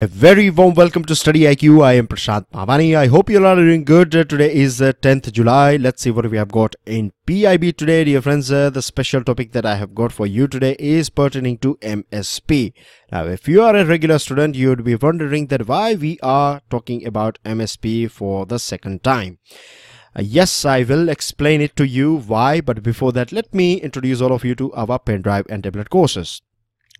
A very warm welcome to StudyIQ. I am Prashant Pavani. I hope you all are doing good. Today is 10th July. Let's see what we have got in PIB today, dear friends. The special topic that I have got for you today is pertaining to MSP. Now, if you are a regular student, you would be wondering that why we are talking about MSP for the second time. Yes, I will explain it to you why, but before that, let me introduce all of you to our pen drive and tablet courses.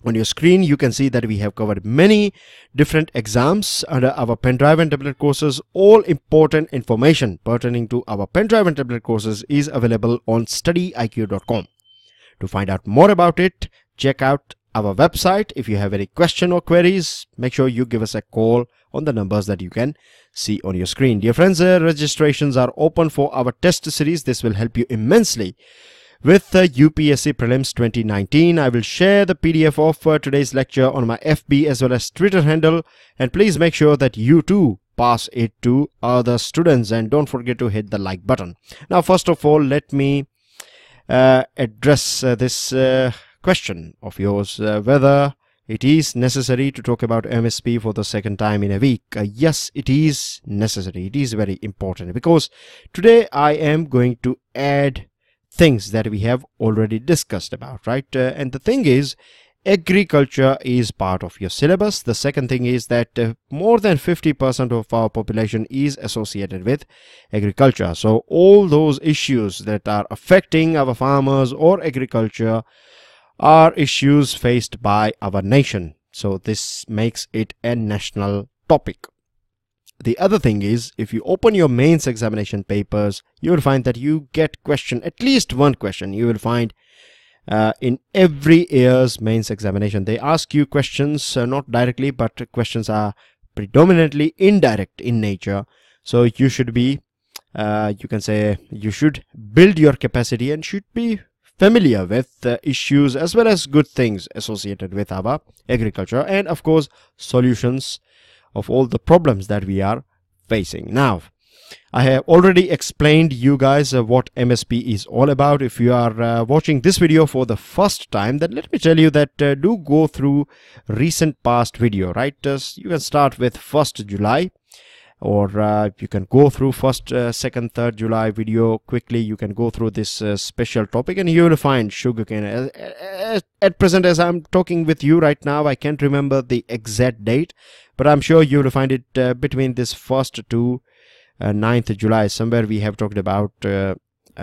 On your screen, you can see that we have covered many different exams under our pen drive and tablet courses. All important information pertaining to our pen drive and tablet courses is available on StudyIQ.com. To find out more about it, check out our website. If you have any question or queries, make sure you give us a call on the numbers that you can see on your screen. Dear friends, registrations are open for our test series. This will help you immensely with the UPSC Prelims 2019. I will share the PDF of today's lecture on my FB as well as Twitter handle, and please make sure that you too pass it to other students, and don't forget to hit the like button. Now, first of all, let me address this question of yours, whether it is necessary to talk about MSP for the second time in a week. Yes, it is necessary. It is very important, because today I am going to add things that we have already discussed about, right? And the thing is, agriculture is part of your syllabus. The second thing is that more than 50% of our population is associated with agriculture. So all those issues that are affecting our farmers or agriculture are issues faced by our nation. So this makes it a national topic. The other thing is, if you open your mains examination papers, you will find that you get at least one question you will find in every year's mains examination. They ask you questions, not directly, but questions are predominantly indirect in nature. So you should be, you can say, you should build your capacity and should be familiar with issues as well as good things associated with our agriculture, and of course solutions of all the problems that we are facing. Now, I have already explained you guys what MSP is all about. If you are watching this video for the first time, then let me tell you that do go through recent past video, right? You can start with 1st July, or you can go through 1st, 2nd, 3rd July video quickly. You can go through this special topic and you will find sugarcane. At present, as I'm talking with you right now, I can't remember the exact date, but I'm sure you will find it between this 1st to 9th July. Somewhere we have talked about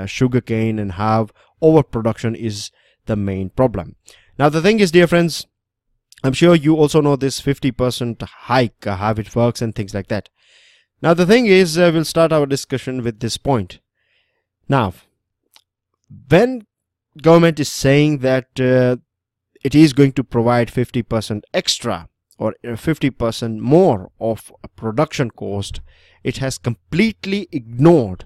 sugarcane and how overproduction is the main problem. Now, the thing is, dear friends, I'm sure you also know this 50% hike, how it works and things like that. Now, the thing is, we'll start our discussion with this point. Now, when government is saying that it is going to provide 50% extra or 50% more of a production cost, it has completely ignored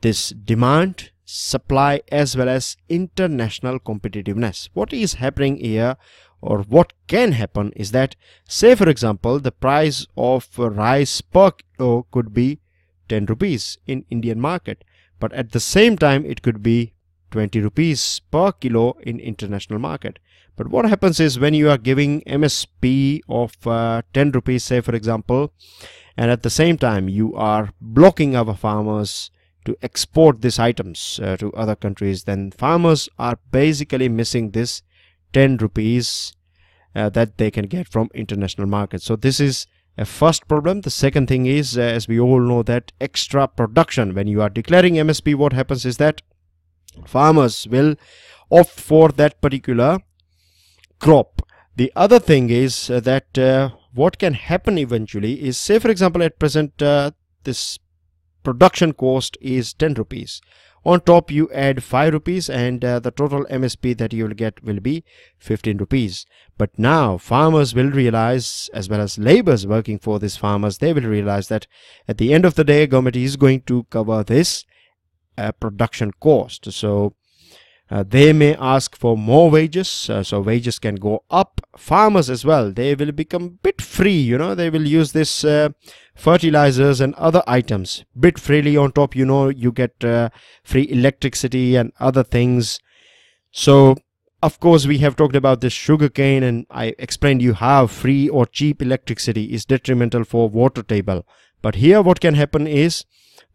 this demand, supply, as well as international competitiveness. What is happening here, or what can happen, is that, say for example, the price of rice per kilo could be 10 rupees in Indian market, but at the same time it could be 20 rupees per kilo in international market. But what happens is, when you are giving MSP of 10 rupees, say for example, and at the same time you are blocking our farmers to export these items to other countries, then farmers are basically missing this 10 rupees that they can get from international markets. So this is a first problem. The second thing is, as we all know, that extra production, when you are declaring MSP, what happens is that farmers will opt for that particular crop. The other thing is that what can happen eventually is, say for example, at present this production cost is 10 rupees. On top you add 5 rupees and the total MSP that you will get will be 15 rupees. But now farmers will realize, as well as laborers working for these farmers, they will realize that at the end of the day, government is going to cover this production cost. So they may ask for more wages, so wages can go up. Farmers as well, they will become a bit free, you know, they will use this fertilizers and other items bit freely. On top, you know, you get free electricity and other things. So of course, we have talked about this sugarcane, and I explained you how free or cheap electricity is detrimental for water table. But here what can happen is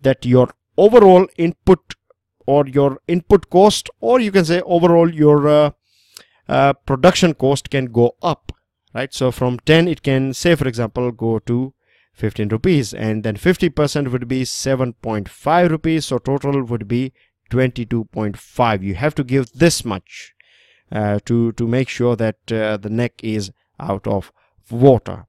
that your overall input, or your input cost, or you can say overall your production cost can go up, right? So from 10 it can, say for example, go to 15 rupees, and then 50% would be 7.5 rupees, so total would be 22.5. You have to give this much to make sure that the neck is out of water.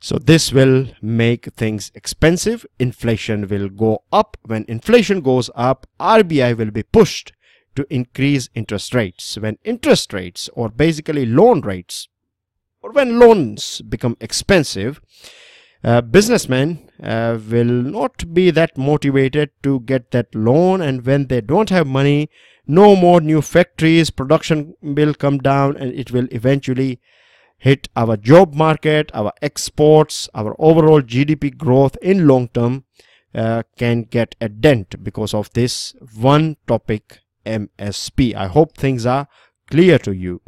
So this will make things expensive. Inflation will go up. When inflation goes up, RBI will be pushed to increase interest rates. When interest rates, or basically loan rates, or when loans become expensive, businessmen will not be that motivated to get that loan, and when they don't have money, no more new factories, production will come down, and it will eventually hit our job market, our exports, our overall GDP growth in long term can get a dent because of this one topic, MSP. I hope things are clear to you.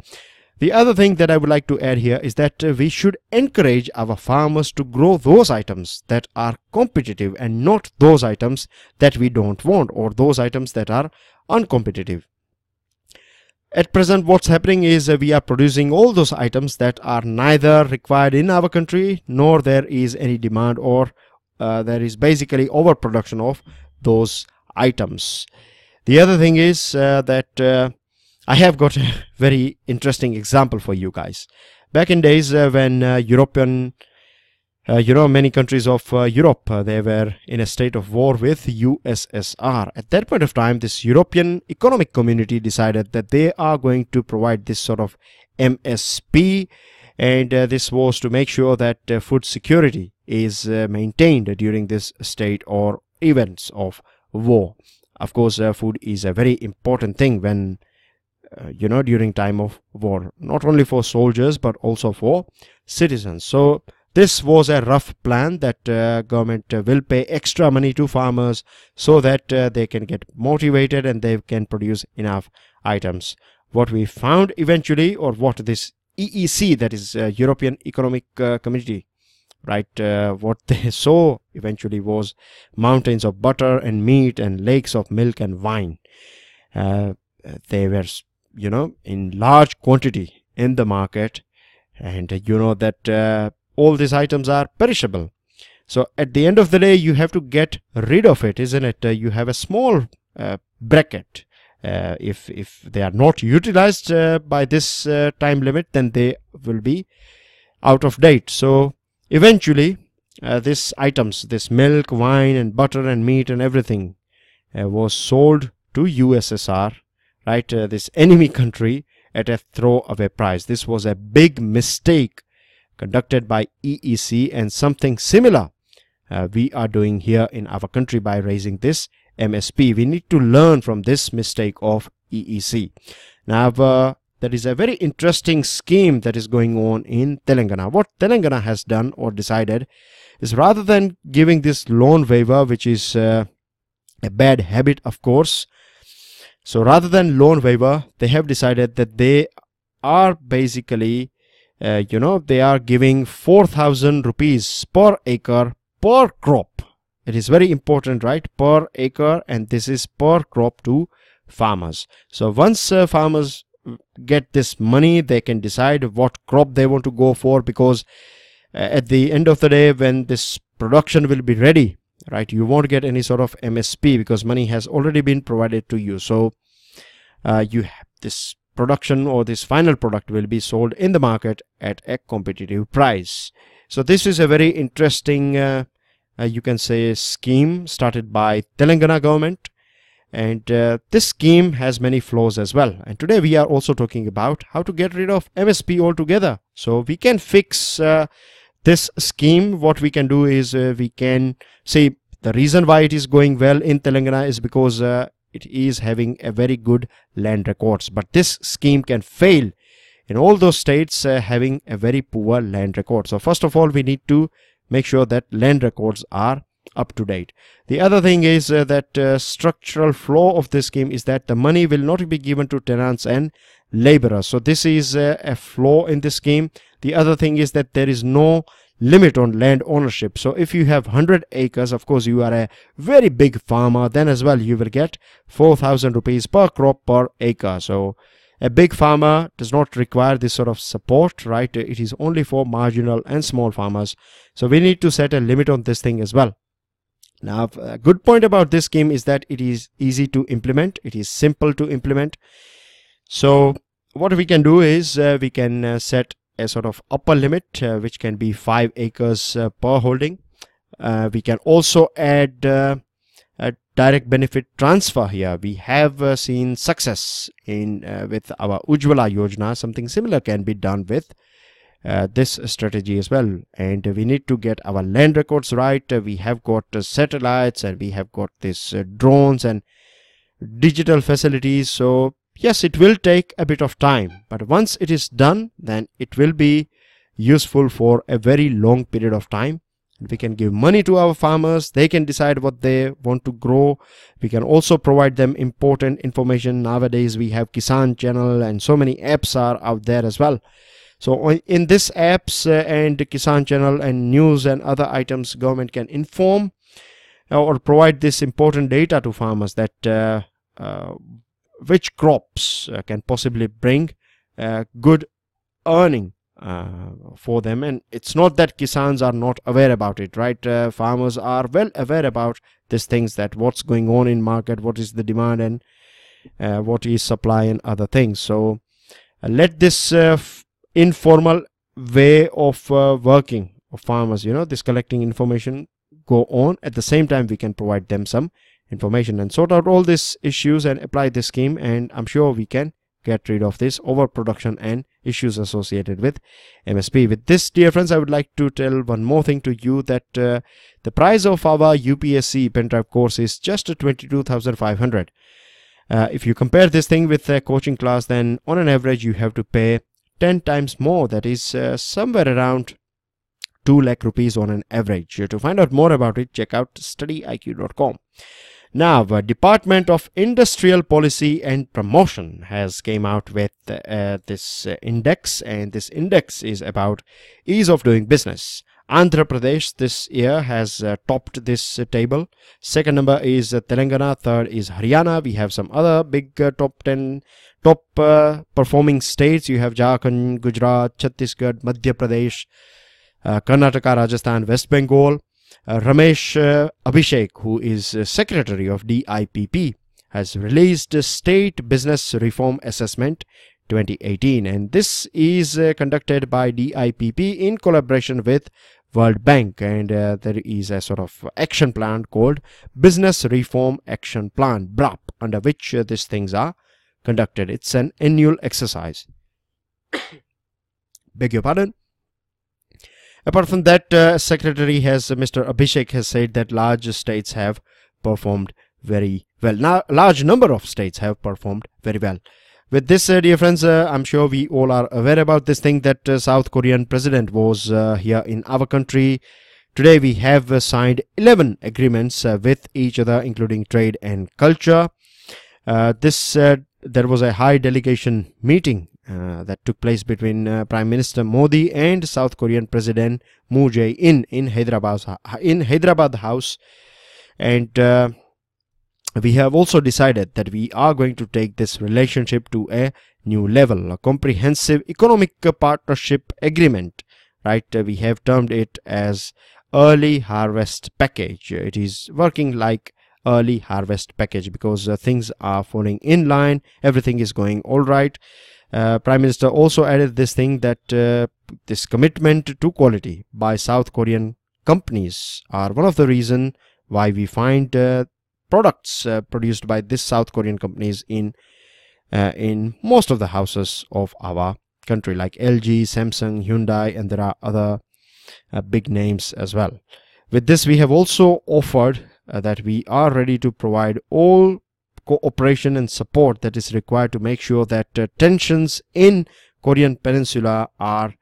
The other thing that I would like to add here is that we should encourage our farmers to grow those items that are competitive, and not those items that we don't want, or those items that are uncompetitive. At present, what's happening is we are producing all those items that are neither required in our country, nor there is any demand, or there is basically overproduction of those items. The other thing is that I have got a very interesting example for you guys. Back in days when European, many countries of Europe, they were in a state of war with USSR. At that point of time, this European Economic Community decided that they are going to provide this sort of MSP, and this was to make sure that food security is maintained during this state or events of war. Of course, food is a very important thing when during time of war, not only for soldiers but also for citizens. So this was a rough plan that government will pay extra money to farmers so that they can get motivated and they can produce enough items. What we found eventually, or what this EEC, that is European Economic Community, right, what they saw eventually was mountains of butter and meat and lakes of milk and wine. They were in large quantity in the market, and that all these items are perishable. So at the end of the day, you have to get rid of it, isn't it? You have a small bracket. If they are not utilized by this time limit, then they will be out of date. So eventually these items, this milk, wine and butter and meat and everything was sold to USSR, right, this enemy country, at a throwaway price. This was a big mistake conducted by EEC, and something similar we are doing here in our country by raising this MSP. We need to learn from this mistake of EEC. Now there is a very interesting scheme that is going on in Telengana. What Telengana has done or decided is, rather than giving this loan waiver, which is a bad habit of course, so rather than loan waiver, they have decided that they are basically they are giving 4,000 rupees per acre per crop. It is very important, right? Per acre, and this is per crop to farmers. So once farmers get this money, they can decide what crop they want to go for, because at the end of the day, when this production will be ready, right, you won't get any sort of MSP because money has already been provided to you. So you have this production, or this final product will be sold in the market at a competitive price. So this is a very interesting you can say scheme started by Telangana government, and this scheme has many flaws as well. And today we are also talking about how to get rid of MSP altogether. So we can fix this scheme. What we can do is we can see the reason why it is going well in Telangana is because it is having a very good land records, but this scheme can fail in all those states having a very poor land record. So first of all, we need to make sure that land records are up to date. The other thing is that structural flaw of this scheme is that the money will not be given to tenants and laborers. So this is a flaw in this scheme. The other thing is that there is no limit on land ownership. So if you have 100 acres, of course you are a very big farmer, then as well you will get 4,000 rupees per crop per acre. So a big farmer does not require this sort of support, right? It is only for marginal and small farmers. So we need to set a limit on this thing as well. Now, a good point about this scheme is that it is easy to implement. It is simple to implement. So what we can do is we can set a sort of upper limit, which can be 5 acres per holding. We can also add a direct benefit transfer here. We have seen success in with our Ujjwala Yojana. Something similar can be done with this strategy as well. And we need to get our land records right. We have got satellites, and we have got this drones and digital facilities. So yes, it will take a bit of time, but once it is done, then it will be useful for a very long period of time. We can give money to our farmers. They can decide what they want to grow. We can also provide them important information. Nowadays we have Kisan channel, and so many apps are out there as well. So in this apps and Kisan channel and news and other items, government can inform or provide this important data to farmers, that which crops can possibly bring good earning for them. And it's not that Kisans are not aware about it, right? Farmers are well aware about these things, that what's going on in market, what is the demand, and what is supply and other things. So let this informal way of working of farmers, this collecting information, go on. At the same time, we can provide them some information and sort out all these issues and apply this scheme, and I'm sure we can get rid of this overproduction and issues associated with MSP. With this, dear friends, I would like to tell one more thing to you, that the price of our UPSC pen drive course is just 22,500. If you compare this thing with a coaching class, then on an average you have to pay 10 times more. That is somewhere around 2 lakh rupees on an average. To find out more about it, check out StudyIQ.com. Now, the Department of Industrial Policy and Promotion has came out with this index, and this index is about ease of doing business. Andhra Pradesh this year has topped this table. Second number is Telengana. Third is Haryana. We have some other big top performing states. You have Jharkhand, Gujarat, Chhattisgarh, Madhya Pradesh, Karnataka, Rajasthan, West Bengal. Ramesh Abhishek, who is Secretary of DIPP, has released State Business Reform Assessment 2018, and this is conducted by DIPP in collaboration with World Bank, and there is a sort of action plan called Business Reform Action Plan, BRAP, under which these things are conducted. It's an annual exercise. Beg your pardon. Apart from that, Secretary Mr. Abhishek has said that large states have performed very well. Now, large number of states have performed very well. With this, dear friends, I'm sure we all are aware about this thing, that South Korean president was here in our country. Today we have signed 11 agreements with each other, including trade and culture. There was a high delegation meeting that took place between Prime Minister Modi and South Korean President Moon Jae-in in Hyderabad House, and we have also decided that we are going to take this relationship to a new level, a comprehensive economic partnership agreement, right? We have termed it as early harvest package. It is working like early harvest package because things are falling in line, everything is going all right. Prime Minister also added this thing, that this commitment to quality by South Korean companies are one of the reasons why we find products produced by this South Korean companies in most of the houses of our country, like LG, Samsung, Hyundai, and there are other big names as well. With this, we have also offered that we are ready to provide all cooperation and support that is required to make sure that tensions in Korean Peninsula are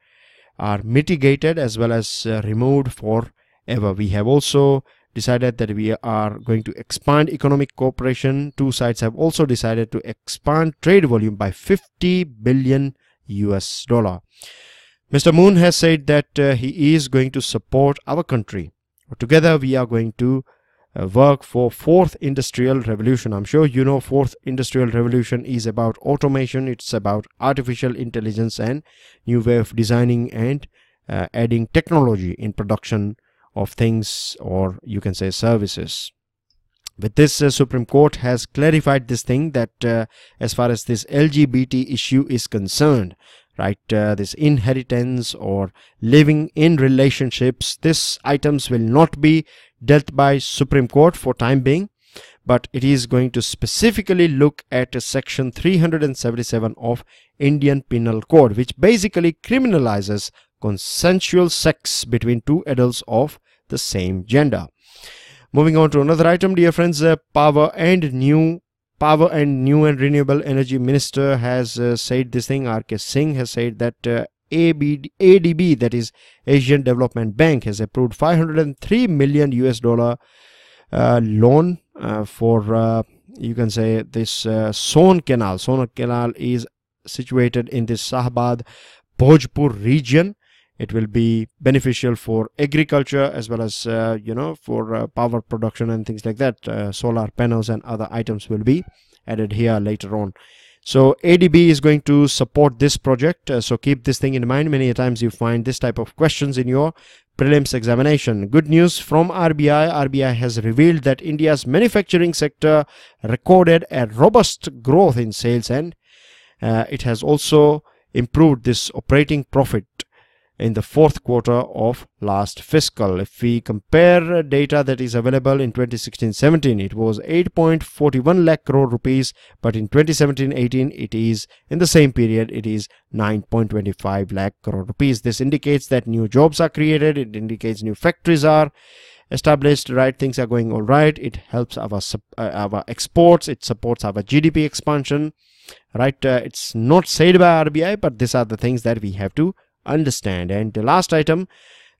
mitigated as well as removed forever. We have also decided that we are going to expand economic cooperation. Two sides have also decided to expand trade volume by 50 billion US dollar. Mr. Moon has said that he is going to support our country. Together we are going to work for fourth industrial revolution. I'm sure you know fourth industrial revolution is about automation. It's about artificial intelligence and new way of designing and adding technology in production of things, or you can say services. With this, Supreme Court has clarified this thing that as far as this LGBT issue is concerned, right, this inheritance or living in relationships, these items will not be dealt by Supreme Court for time being, but it is going to specifically look at section 377 of Indian Penal Code, which basically criminalizes consensual sex between two adults of the same gender. Moving on to another item, dear friends, power and new and renewable energy minister has said this thing. R.K. Singh has said that ADB, that is Asian Development Bank, has approved 503 million US dollar loan for you can say this Son Canal. Son Canal is situated in this Shahabad Bhojpur region. It will be beneficial for agriculture as well as for power production and things like that. Solar panels and other items will be added here later on. So ADB is going to support this project, so keep this thing in mind. Many times you find this type of questions in your prelims examination. Good news from RBI. RBI has revealed that India's manufacturing sector recorded a robust growth in sales, and it has also improved this operating profit in the fourth quarter of last fiscal. If we compare data that is available in 2016-17, it was 8.41 lakh crore rupees, but in 2017-18 it is, in the same period, it is 9.25 lakh crore rupees. This indicates that new jobs are created. It indicates new factories are established, right? Things are going all right. It helps our exports. It supports our GDP expansion, right? It's not said by RBI, but these are the things that we have to understand. And the last item,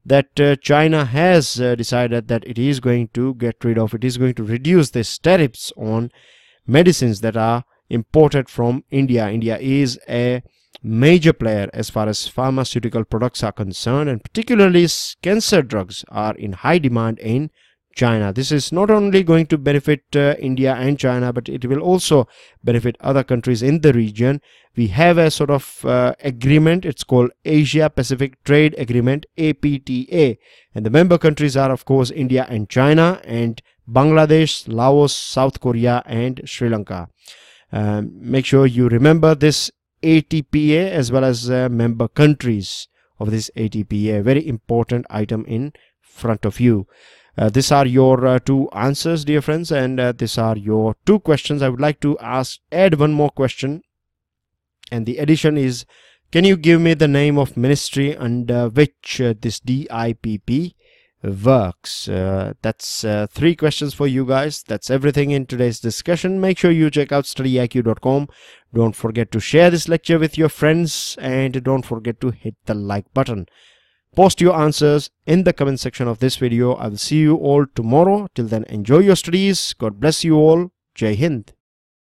that China has decided that it is going to get rid of, it is going to reduce this tariffs on medicines that are imported from India. India is a major player as far as pharmaceutical products are concerned, and particularly cancer drugs are in high demand in China. This is not only going to benefit India and China, but it will also benefit other countries in the region. We have a sort of agreement. It's called Asia Pacific Trade Agreement, APTA, and the member countries are of course India and China, and Bangladesh, Laos, South Korea and Sri Lanka. Make sure you remember this ATPA as well as member countries of this ATPA. Very important item in front of you. These are your two answers, dear friends, and these are your two questions. I would like to add one more question, and the addition is, can you give me the name of ministry under which this DIPP works? That's three questions for you guys. That's everything in today's discussion. Make sure you check out StudyIQ.com. Don't forget to share this lecture with your friends, and don't forget to hit the like button. Post your answers in the comment section of this video. I will see you all tomorrow. Till then, enjoy your studies. God bless you all. Jai Hind.